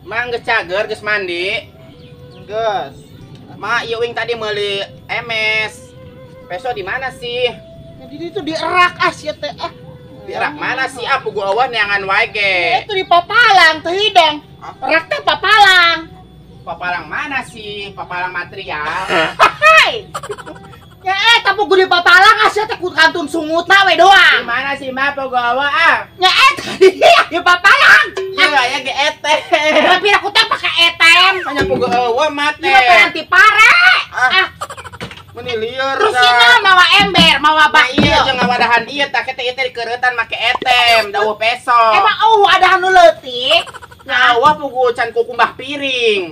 Mang geus cager, geus mandi. Geus. Ma, ieu wing tadi meuli emes. Peso di mana sih? Jadi itu dierak sia teh Dirak mana sih? Apa gua eueuh neangan wae ge. Itu di papalang teh hidang. Rak teh papalang. Papalang mana sih? Papalang material. Hai. Ya tapi gue di papalang sia teh ku kantun sungutna we Di doang. mana sih ma apa gua eueuh ah? Ya tadi di papalang. Ieu aya ge etem. Tapi aku teh pakai etem. Hanya apa gua eueuh mah teh. Ieu teh anti pare. Meni lieur. Terus ini mawa ember, mawa Bah iya bakil. jeung ngawadahan ieu tah kita ieu teh dikeuretan make etem, dawuh peso. Emang ada anu leutik. Nyawa pugu can kukumbah piring.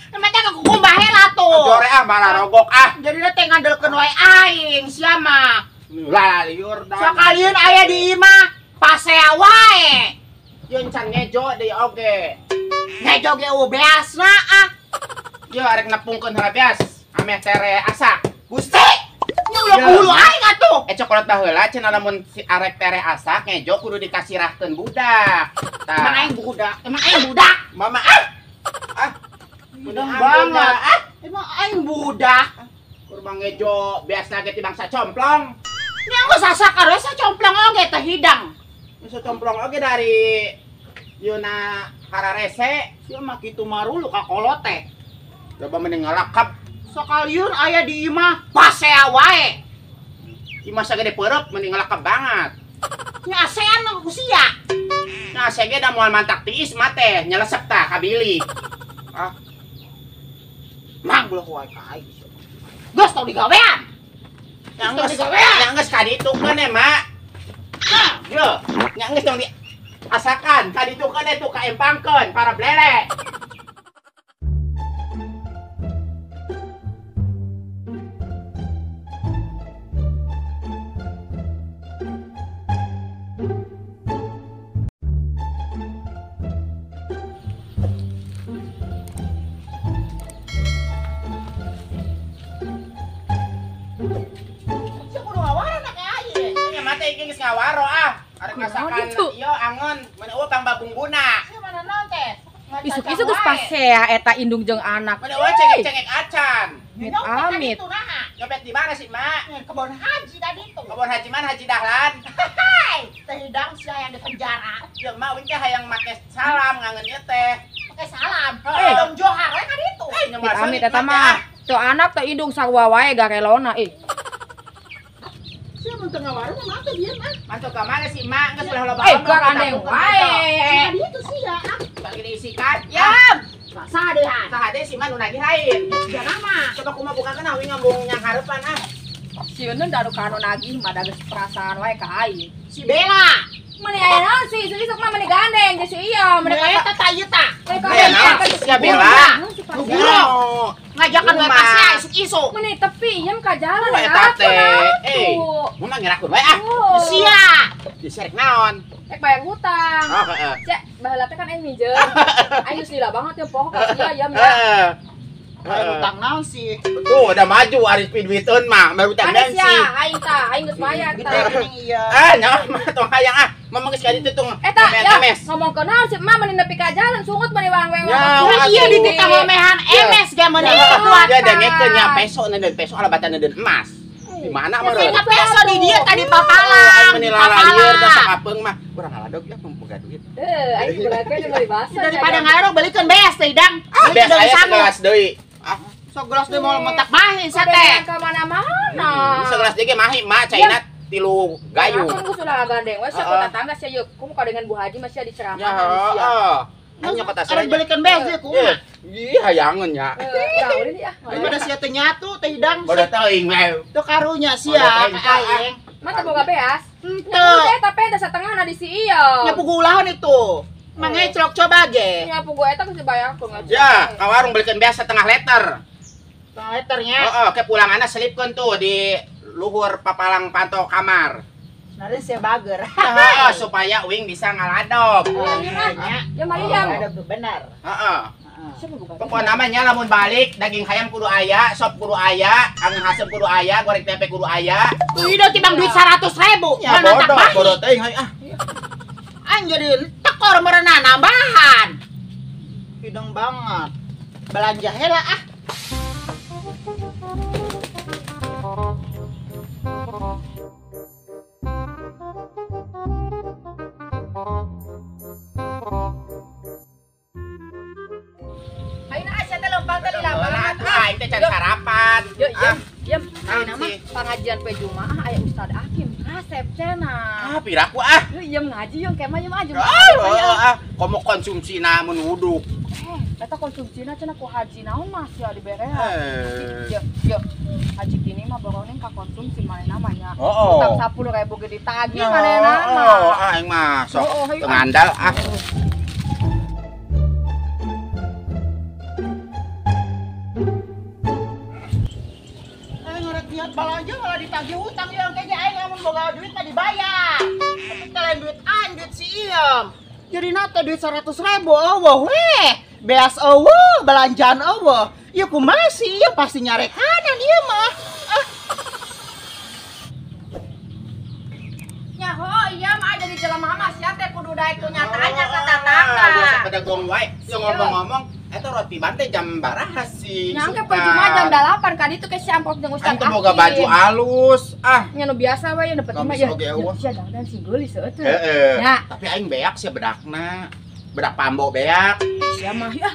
Emang teh kukumbah heula tuh. Jore ah malah rogok ah. Jadi teh ngandelkeun wae aing sia mah. Lah liur dah. Sakalian aya di imah pasea wae. Yeun can ngejo deui oge. Ngejo ge beasna Ieu arek nepungkeun heula beas. Ame tere asak. Gusti. Nya ulah aing atuh. Coklat baheula cenah lamun si arek tere asak ngejo kudu dikasirahkeun budak. Emang aing budak. Emang aing budak. Mama Mudah banget. Emang aing budak. Kurang ngejo biasa ge ti bangsa complong. Nya geus sasakar we sacomplong oge teh hidang. Bisa complong oge dari Yuna Hararese. Sia mah kitu marulu ka kolote. Coba mending ngalakap. Sakalian aya di imah pasea wae. Imah sagede peureup mending ngalakap banget. Nya asean mah ku sia. Nah, saya ge da moal mantak tiis mah teh nyelesep tah ka Billy. Mang belah wae ka aing. Geus tau digawean. Yang geus ka ditu keun Mak. Nah, ye, yang geus dong diasakan ka ditu keun tuh ka empangkeun para blele. Geus ngawaro ah. Arek masakan ieu angon, mun eueuh pang babungguna. Sia mana naon teh? Isu-isu geus pasea eta indung jeung anak. Mun eueuh cengek-cengek acan. Amit. Nyopet di mana sih, Mak? Kebon haji tadi tuh. Kebon haji mana? Haji Dahlan. Hai, teh hidang sia yang di penjara. Jeung Mak wing teh hayang make salam ngangeun ieu teh. Pakai salam. Dong johar we ka ditu. Amit eta mah. Tuh anak teh indung sarua wae garelona Sia mun teu ngawarung mah teh dieu mah. Mantuk ka mana sih, Mak? Geus ulah loba. Gar andeng wae. Ditu sia. Bagi diisikan. Yam. Sadehan. Sahade sih mah nu nagih lain. Jangan mah. Coba kumaha bukakeun ah wing ngambung nyang hareupan ah. Sieun daru kanu nagih mah da geus perasaan wae ka aing. Si Bella. Meni aya naon sih? Isuk mah meni gandeng jeung si ieu. Mereka eta tah ieu tah. Ya Bella. Guru. Ngajakan wae pasea isuk-isuk. Meni tepi iem ka jalan Eta teh. Mun mah ngerakun wae ah. Sia. Diserek naon? Bayar hutang. Oh, heeh. Cek, baheula teh kan aing minjem. Aing geus lila banget ya poho ka sia iem ya. Utang naon sih? Tuh udah maju Arif duiteun mah, baru utang Ada bensin. sia, aing tah, aing geus bayar Gede tah. geuning iya. Nyawa mah tong hayang ah. Mamang geus ka ditu tong. Eta ya, MS. ngomong ke naon sih emak meni nepi ka jalan sungut meni wang-wang. Nah, iya di kita memehan MS ge meuni kuat. Ya dengekeun nya peso nedeun peso alabatan nedeun emas. Di mana mah Tapi peso di dieu tadi papalang. Meni lalalir da sakapeung mah urang haladog ya boga duit. Aing belakeun yang beli basa. Daripada ngarok balikeun beas teh dang. Beas aya segelas deui. Sok gelas deui mau mentak bahin sa Teh teh. ka mana-mana. Segelas deui ge mahi mah caina 3 gayu. Aku sudah gandeng, wes aku tetangga sih yuk. Kamu kalau dengan Bu Haji masih di ceramah. Ya heeh. Hanya kota Arek saya. balikeun beas deui kumaha. Ih hayangeun nya. Udah ini ya. Daripada sia teh nyatu teh hidang. Bodoh teuing mah. Teu karunya sia ka aing. Mata boga beas. Henteu. Tapi ada setengah na di si iya. Nya pugu ulahon itu. Mangecrok coba ge. Ya pugu eta geus dibayarkeun aja. Ya, ka warung belikeun beas setengah liter. Setengah liternya. Heeh, ke pulanganna selipkeun tuh di luhur papalang panto kamar. Nari sia bager. Heeh, supaya Wing bisa ngaladog. Ya mari ya. Ada benar. Heeh. Siapa buka? Pokoknya namanya lamun balik daging ayam kudu aya, sop kudu aya, angin hasem kudu aya, goreng tempe kudu aya. Kudu tibang duit 100.000. Ya bodoh teuing ah. Aing jadi tekor merenah nambahan. Hidung banget. Belanja hela ah. Ayo na asya teh lempang teh lila Balat, banget. itu can sarapan. Yuk, yem. Ah, Ayo nama sih. pengajian pe Jumaah aya Ustad Hakim. Kasep cenah. Piraku ah. Yuk, yem ngaji yuk kemah yem aja. Komo konsumsi namun wuduk. Eta konsumsina cenah ku haji naon Mas ya diberehan. Eh. Yuk. Haji kini mah boroning ka konsumsi maneh namanya. Oh. Utang 10.000 ge ditagih maneh nama. Aing mah sok Ayo, tengandal ah. Ngorek niat belanja malah ditagih hutang yang kayaknya aing lamun boga duit mah dibayar. Tapi kalian duit aing duit si Iem. Jadi nate duit 100.000 eueuh weh. Beas eueuh, belanjaan eueuh. Ya kumaha si Iem pasti nyarekanan ieu mah. Nya ho iya mah jadi jelema mah sia teh kudu daek tu nyatanya ka tatangga. Biasa pada gong wae. Yang ngomong-ngomong, eta roti bante jam baraha sih. Nyangke pe Jumaah jam 8 kan itu ke si Ampok jeung Ustad Kan teu boga baju alus. Ah, nya nu biasa we dapat mah Gamis ya. oge eueuh. Sia dandan si geulis eueuh. heeh. Ya, Tapi aing beak sih bedakna. Bedak pambo beak. sia mah ya.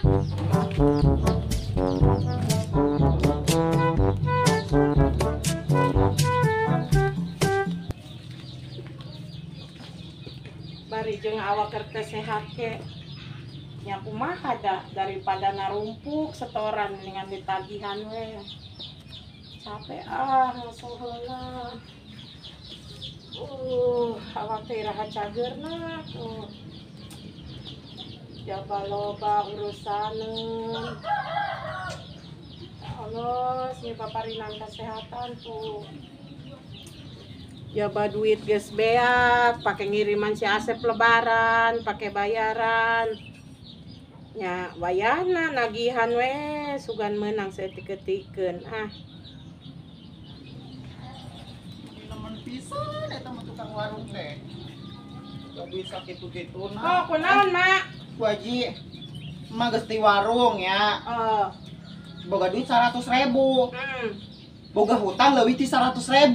Bari jeung awak keur sehat ke nya kumaha da daripada narumpuk setoran dengan ditagihan we capek ngasuh heula awak teh iraha cageurna jaba loba urusaneun Allah nya paparinan kesehatan tuh jaba duit geus beak, pakai ngiriman si Asep lebaran, pakai bayaran. Ya, wayahna nagihan we, sugan menang saeutik-eutikeun. Nemen pisan eta mah tukang warung teh. Gak bisa kitu-kituna. Oh, kunaon, Mak? Bu Haji, emang geus di warung ya. Oh. Boga duit 100.000. Boga hutang leuwih ti 100.000.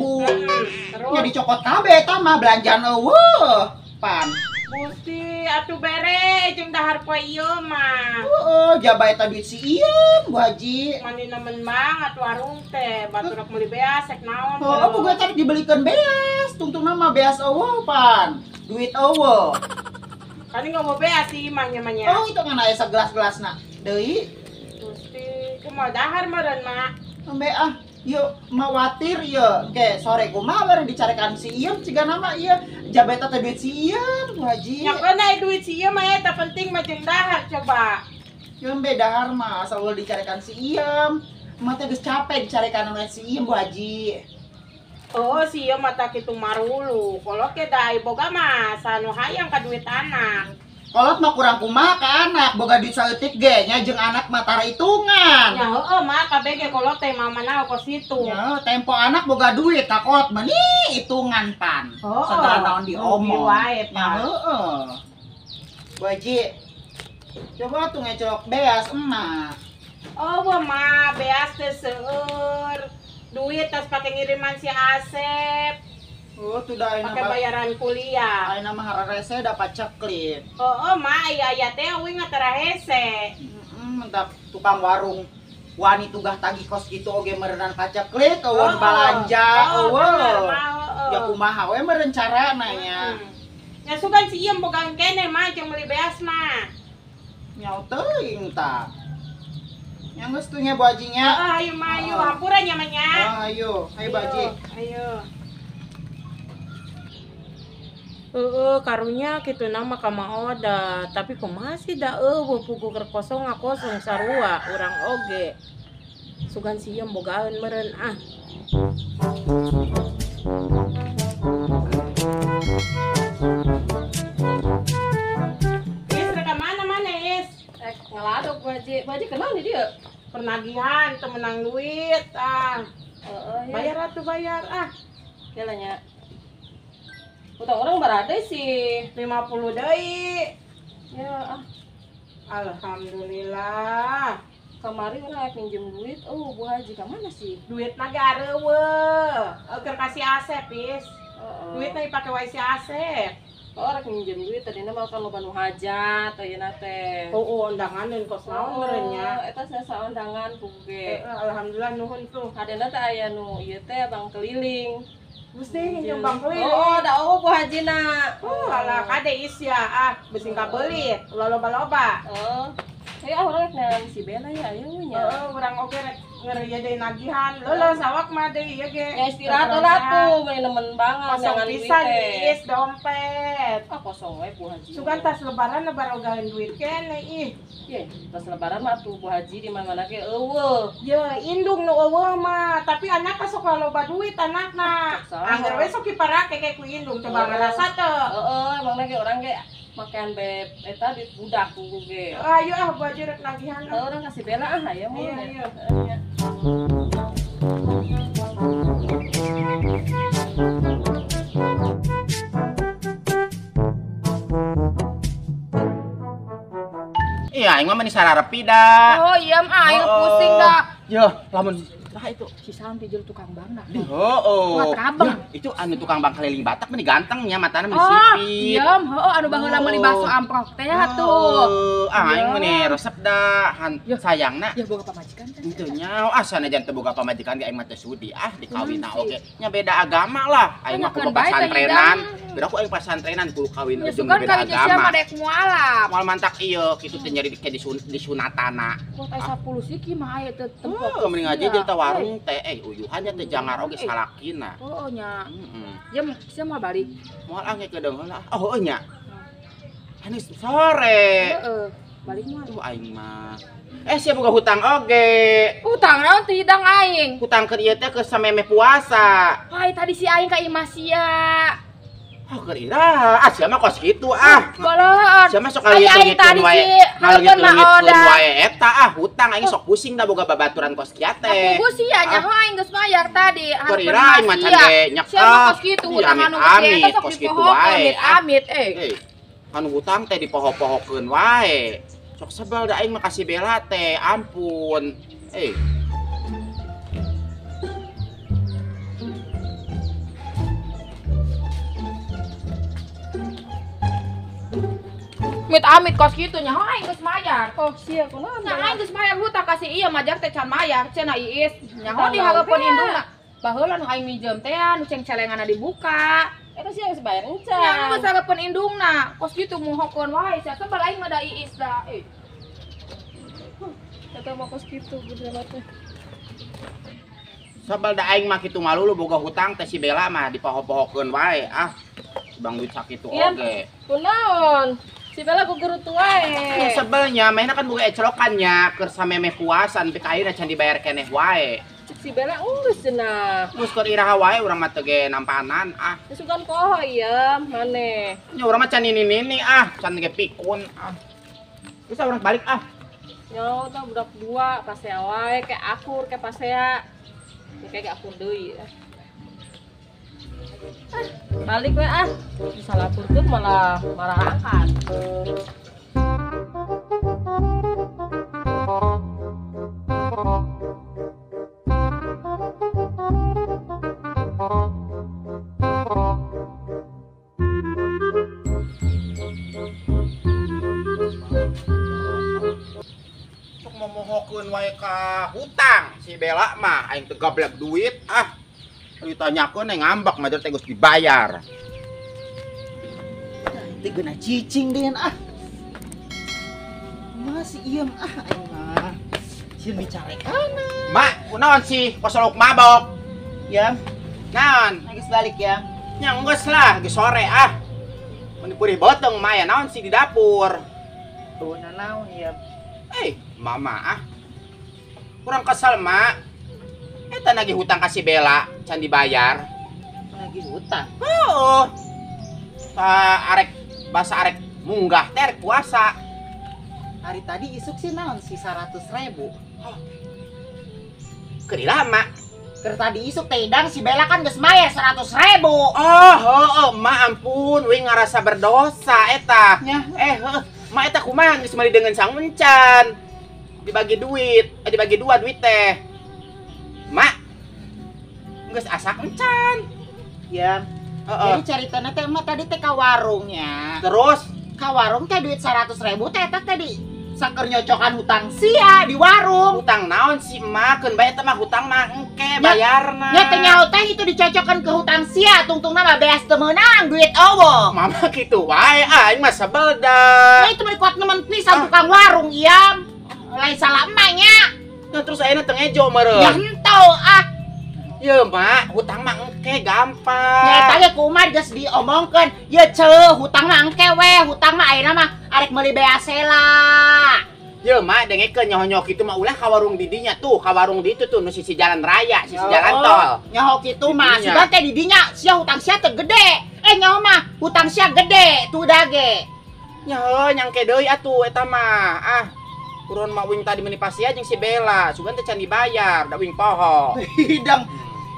Terus Nya dicokot kabeh eta mah belanjaan eueuh. Pan. Gusti atuh bere jeung dahar poe ieu mah. Heeh, jaba eta duit si Iem, Bu Haji. Mani nemen banget warung teh, baturek meuli beas sek naon. Oh, boga tadi dibelikeun beas, tungtungna mah beas eueuh, Pan. Duit eueuh. Kan nggak mau beas sih imahnya mah nya. Oh, itu kan aya sagelas-gelasna. Deui, Gusti, kumaha dahar meureun, Mak? embe ah. Yuk, mawatir ya. Oke, sore kumaha bare dicarekan si Iem ciga nama ieu. Jaba eta teh duit si Iem, Bu Haji. Nya kana duit si ieu mah eta penting mah jeung dahar coba. Yang beda dahar mah asal ulah dicarekan si Iem. Mah teh geus capek dicarekan oleh si Iem, Bu Haji. Oh, si ieu mah tak kitu marulu. Kolot ke da boga mah sanu hayang ka duit anak. Kolot mah kurang kumaha ka anak, boga duit saeutik ge nya jeung anak mah tara hitungan. Ya heueuh mah kabeh ge kolot teh mamana kos situ. Ya, tempo anak boga duit tak kolot mah nih hitungan Pan. Oh, Segala naon diomong. rugi wae, Ya Pan. heeh. Bu Haji, coba tuh ngecolok beas emak. Oh, mah beas teh seueur. Duit tas pake ngiriman si Asep, Oh, tuh dah pake bayaran kuliah. ayeuna mah hararese dapat ceklit. Oh, mah aya teh euing ngatara hese. Mentak tukang warung wani tugah tagih kos gitu oge meureunana paceklit eueun balanja eueuh. Ya kumaha we meureun carana nya. Ya sugan si Iem boga kene mah jeung meuli beas mah. Nyau teuing tah. Nya geus tuh nya Bu Haji nya. Ayo mah ayo hampura nya mah nya. Ayo, ayo Bu Haji. Ayo. Karunya kitu nama kama oda, tapi kumaha sih da pugu keur kosong ngakosong sarua urang oge. Sugan si Iem bogaeun meureun ah. Is reka mana Is? Ngeladok Bu Haji kenal nih dia. Penagihan teu menang duit ah. Heeh, Bayar atuh bayar ah. nya. Utang orang berada sih. 50 deui. Ya, Alhamdulillah. Kemarin orang pinjem duit, oh Bu Haji kemana sih? Duit negara Agar kasih Asep, Pis. Duit tadi pakai wae si Asep. Orang pinjem duit tadi nama kan lo banu hajat, ayo nate. Oh, undangan dan kos naon merenya. Eta saya undangan puge. Alhamdulillah nuhun tuh. Ada nate aya nu ieu teh bang keliling. Mesti nyumbang keliling. Oh, da Bu Haji na. Oh, alah kade isya besing kabelit. Loba-loba. Oh. Ya orang nang si Bella ya aya nya. Urang oge rek ngeureun deui nagihan. Leuleus awak mah deui ieu ge. Ya istirahat lah tuh, meni nemen banget Kosong jangan pisan duit diis dompet. Ah kosong we Bu Haji. Sugan tas lebaran lebar ogahan duit kene ih. Ye, pas lebaran mah tuh Bu Haji di mana-mana ge eueuh. Ye, indung nu eueuh mah, tapi anak sok loba duit anakna. Sama. Angger we sok diparake ke ku indung coba ngarasa teu. Heeh, emang ge orang ge makan beb eta di budak ku ge. Ayo ah baju rek nagihan. Orang kasih Bella ah aya mah. Iya. Iya, aing mah meni sararepi dah. Oh iya mah aing Oh, pusing dah. Yo, lamun nah itu. Si Santi jeung tukang bangna. Oh. Mata abang. Ya, itu anu tukang bang keliling Batak meni gantengnya matana meni Oh, sipit. iya, heuh anu baheula meuli bakso amprok teh tuh. Aing Iya. meni resep dah. Sayangna Ya boga pamajikan teh. itu nya asana jan teu boga pamajikan ge aing mah teu sudi dikawinna oge. Nya beda agama lah. Aing mah kudu Tanyakeun bae teh pasantrenan. hidang. Beda ku aing pasantrenan kudu kawin Ya jeung sugan beda kali sia mah agama. dek mualaf. Moal mantak ieu kitu teh nyari ke disunatana. Buat aya 10 siki mah aya teh tempat. Oh, mending aja jeung teh warung teh uyuhannya teh jangar oge salakina. Oh nya. Heeh. Jam sia mah balik. Moal angge kedeung heula. Oh nya. Hanis sore. Heeh. Balik mah. Aing mah. Sia boga hutang oge. Utang naon teh hidang aing. Hutang keur ieu teh keur sameme puasa. Hai tadi si aing ka imah sia. Oh keur iraha. Sia mah kos kitu Boloon. Sia mah sok Ai aing ngitungitun tadi wae. si Ngaleungitun mah oda. wae eta hutang aing sok pusing da boga babaturan kos kieu teh. Aku sia nya aing geus bayar tadi. Keur iraha aing macan ge nyekep. Sia mah kos kitu utang anu Amit, gede sok kos kitu dipohokeun wae. amit Anu hutang teh dipoho-pohokeun wae. Sok sebel da aing mah kasih bela teh, ampun. Amit kos kitu nya aing geus mayar. Oh sia kunaon? Nya aing geus mayar hutang kasih ieu majak teh can mayar cenah Iis. Nya di hareupeun indungna. Baheula nu aing minjem teh anu ceng-celenganna dibuka. Eta sia geus bayar encan. Nya geus hareupeun indungna. Kos kitu mohokeun wae sia sebel aing mah da Iis da. Eta mah kos kitu bener teh. Sabal da aing mah kitu malulu boga hutang teh si Bella mah dipoho-pohokeun wae. Bang duit sakitu Iya. oge. Kunaon? Si Bella ku gerut wae. Ya sebelnya mainnya kan boga ecelokannya keur sameme puasan teh kaina can dibayar keneh wae. Si Bella geus cenah. Geus keur iraha wae urang mah teu ge nampanan Sugan poho ieu maneh. Nya urang mah can nini-nini can ge pikun Geus urang balik Nyaho tah budak dua pasea wae ke akur ke pasea. Kayak akur deui. Balik we bisa lapurkeun malah angkat. Sok momohokeun wae ka hutang si Bella mah aing teu gablek duit ditanyakeun ngambek mah teh geus dibayar. Teh geuna cicing deun Masih iem aing mah. Sieun bicarekana. Mak, kunaon sih kosolok mabok? Ya, Naon? geus balik ya. Nya geus lah, geus sore mun purih botong mah ya naon sih di dapur? Tuh naon ya. Mama kurang kesel mak. Eta nagih hutang kasih Bella can dibayar. Lagi hutang. Oh. Bahasa arek munggah teh arek puasa. Hari tadi isuk sih naon sih 100.000. Keur lama. Keur tadi isuk teh idang si Bella kan geus mayar 100.000. Oh, ma ampun, we ngarasa berdosa eta. Nya. Ma eta kumaha geus meuli dengan sang encan. Dibagi dibagi dua duit teh. Ma. Geus asak encan. Ya. Jadi ceritanya teh mah tadi teh ka warungnya. Terus Ka warung teh duit 100.000 teh eta tadi. Saker nyocokan hutang sia di warung. hutang naon sih emak? Keun bae teh mah hutang mah engke bayarna. Nya teh nyaho teh itu dicocokkan ke hutang sia, tungtungna mah beas teu meunang duit eueuh. Mama kitu wae aing mah sebel Nah dah. itu mah kuat nemen pisan tukang warung iam. Lain salah emangnya. Nah, terus ayeuna teu ngejo meureun. Ya henteu ah. Ye mak, hutang mah engke gampang. Ya tanya kumar geus diomongkeun, ya ceuh hutang mah engke we, hutang mah ayeuna mah arek meuli beas heula. Ye mak dengekeun nyoho-nyoho kitu mah ulah ka warung di dinya tuh, ka warung di itu tuh nu sisi jalan raya, sisi jalan tol. Nyaho kitu mah Di dinya. sudah teh di dinya sia hutang sia teh gede. Nyaho mah hutang sia gede, tuh dage. Nyaho nyangke deui atuh eta mah. Ah, urun mah wing tadi meuni pasia jeung si Bella, sugan teh can dibayar, da wing poho. Hidang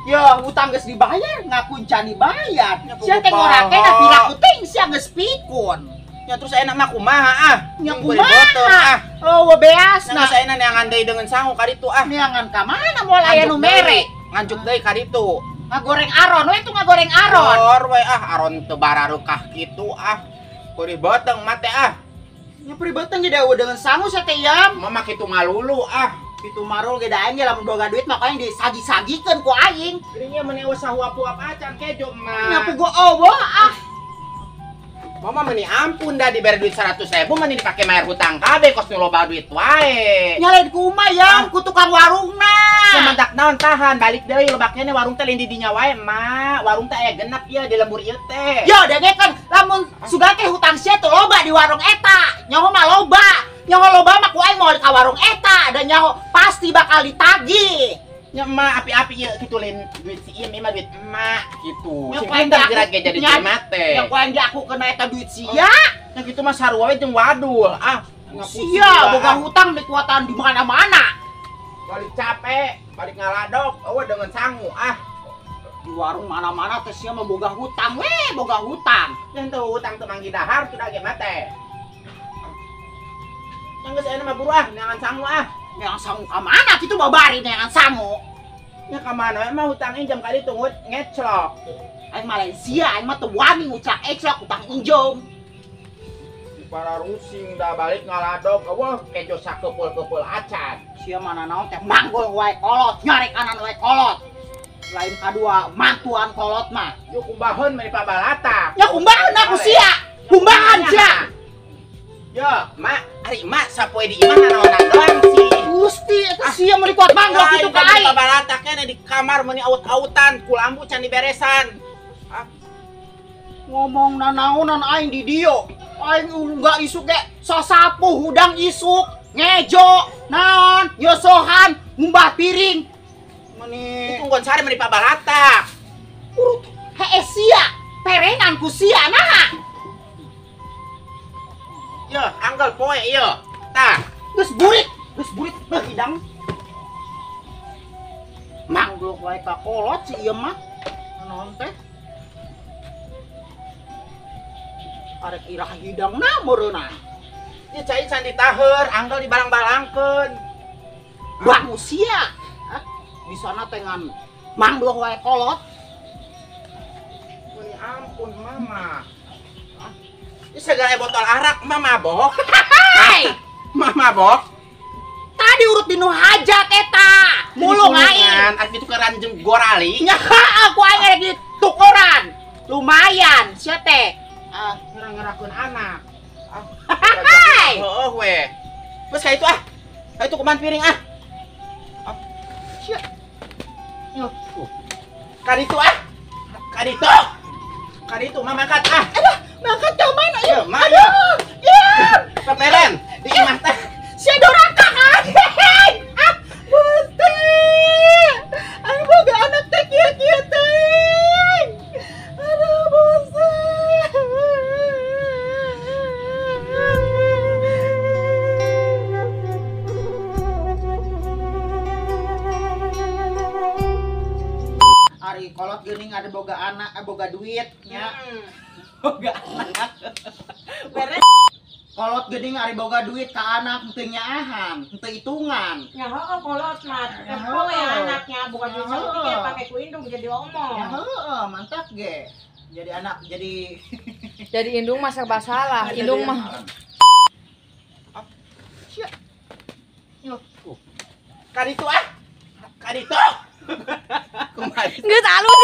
ya hutang geus dibayar ngaku can dibayar. Ya, Sia teh kumaha. ngorake na piraku teh sia geus pikun. Ya terus enak mah kumaha ah? Nya Yang boleh botol, ah. Oh beas Nah, nah. saeuna neangan deui dengan sangu ka ditu ah. Neangan ka mana moal aya nu mere. Nganjuk deui ka ditu. Ngagoreng aron we tuh ngagoreng aron. Or we ah aron teu barareukah kitu ah. Kudu boteng mah teh ah. Nya peribatan jadi eueuh dengan sangu sia teh iam. Mama kitu malulu ah. Itu marul ge da aing ge lamun boga duit makanya disagi-sagikeun ku aing. Geunya meuni usah huap-huap acan kejo mah. Nyapu gua eueuh ah. Mama meuni ampun dah dibere duit 100.000 meuni dipake mayar hutang kabeh kos nu loba duit wae. Nyalain ku umah ya, ku tukang warungna. Sementak naon tahan balik deui loba kene warung teh lain di dinya wae mak. Warung teh aya genep ieu di lembur ieu teh. Yo dengekeun lamun sugan teh hutang sia teh loba di warung eta. Nyaho mah loba. Nyaho loba mah ku aing mau ka warung eta dan nyaho pasti bakal ditagih. Nya emak api-api ieu kitu lain duit si Im mah duit emak gitu. Nya Si ku aing pinter aku- gerak ge jadi nya- jimat teh. Ya ku aing ge aku kena eta duit sia. Nya kitu mah sarua we jeung wadul. Ah, ngapusi Sia gua, boga ah. hutang dikuatan di mana-mana. Balik capek, balik ngaladok, eueuh dengan sangu ah. Di warung mana-mana teh sia mah boga hutang we, boga hutang. Yang teu hutang teu manggi dahar teu dage mah teh. Yang geus aya mah buru ah, neangan sangu ah. Yang sangu ka mana kitu babari neangan sangu. Nya ka mana we mah hutang injem kali tunggu ngeclok. Aing mah lain sia, aing mah teu wani ngucak ekslok hutang injom. Para rusing dah balik ngaladok, eueuh kejo sakeupul-keupul acan. Sia mana naon teh manggol wae kolot, nyarek kanan wae kolot. Lain kadua mantuan kolot mah. Yuk kumbaheun meni pabalata. Ya kumbahan aku sia. Kumbahan sia. Yo, mak, ari mak sapoe di imah naonan doang sih. Gusti eta sia mau dikuat manggol kitu ka aing. Pabalata kene di kamar meuni aut-autan, kulambu can diberesan. Ah, Ngomong nanaonan aing di dieu. Aing enggak isuk ge sasapu hudang isuk, ngejo, naon, yosohan, ngumbah piring. Meni tungguan sare meni pabalata. urut hee sia, perengan ku sia nah. Yo, anggal poe yo. Tah, Geus burit beuh hidang. Manggol wae ka kolot si ieu mah. Naon teh? Arek irah hidangna meureunna. ieu cai can ditaheur, anggal dibalang-balangkeun. Bangu sia. Hah? Di sana teh ngan manggol wae kolot. Meni ampun mama. Ini segala botol arak mah mabok. Hai, Mah mabok. tadi urut dinu hajat eta. Mulung aing. Ari itu keran jeung gorali. Nya aku aing ada di tukuran. Lumayan sia teh. Ngerang-ngerakeun anak. Hai. Heueuh we. Geus ka itu ah. Ka itu kuman piring ah. Sia. Yo, Ka ditu ah. Ka ditu. Ka ditu mah mangkat ah. aduh, mangkat ka mana Iya, ieu? mah, Aduh, ya. Peperen di imah teh. Sia doraka kan. Ah, Gusti. Aing boga anak teh kieu-kieu teh. Aduh, Gusti. Ari kolot geuning ada boga anak, boga duit nya. Boga anak. Beres. Kolot gede ngari boga duit ke anak henteu nyaahan, henteu hitungan. Ya heueuh kolot mah. Ya, Poe heueuh. anaknya bukan Ya, duit saeutik heueuh. ya pake ku indung jadi omong. Ya heueuh, mantap ge. Jadi anak jadi Jadi indung mah serba salah. Indung mah Kaditu Kaditu. Kumaha? geus alus